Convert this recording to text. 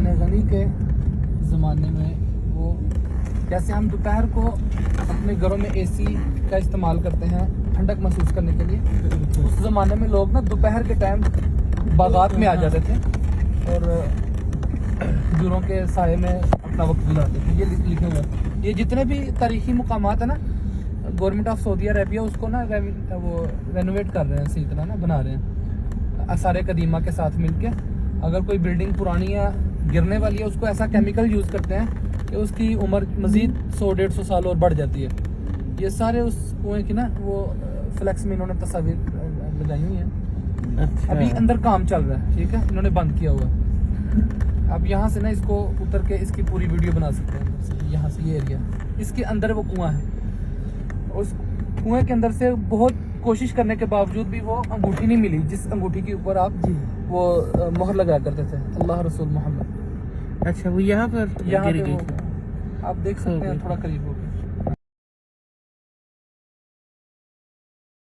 سلطان غنی کے زمانے میں وہ جیسے ہم دوپہر کو اپنے گھروں میں اے سی کا استعمال کرتے ہیں ٹھنڈک محسوس کرنے کے لیے، اس زمانے میں لوگ نا دوپہر کے ٹائم باغات میں آ جاتے تھے اور کھجوروں کے سائے میں اپنا وقت گزارتے تھے. یہ لکھے ہوئے ہیں. یہ جتنے بھی تاریخی مقامات ہیں نا، گورنمنٹ آف سعودی عربیہ اس کو نا وہ رینوویٹ کر رہے ہیں، صحیح طرح نا بنا رہے ہیں آثار قدیمہ کے ساتھ مل کے. اگر کوئی بلڈنگ پرانی یا گرنے والی ہے، اس کو ایسا کیمیکل یوز کرتے ہیں کہ اس کی عمر مزید 100-150 سال اور بڑھ جاتی ہے. یہ سارے اس کنویں کی نا وہ فلیکس میں انہوں نے تصاویر لگائی ہوئی ہیں. ابھی اندر کام چل رہا ہے، ٹھیک ہے، انہوں نے بند کیا ہوا ہے. اب یہاں سے نا اس کو اتر کے اس کی پوری ویڈیو بنا سکتے ہیں. یہاں سے یہ ایریا، اس کے اندر وہ کنواں ہے. اس کنویں کے اندر سے بہت کوشش کرنے کے باوجود بھی وہ انگوٹھی نہیں ملی جس انگوٹھی کے اوپر آپ وہ مہر لگایا کرتے تھے، اللہ رسول محمد. اچھا، وہ یہاں پر یہاں پہ وہ آپ دیکھ سکتے ہیں تھوڑا قریب ہو کے.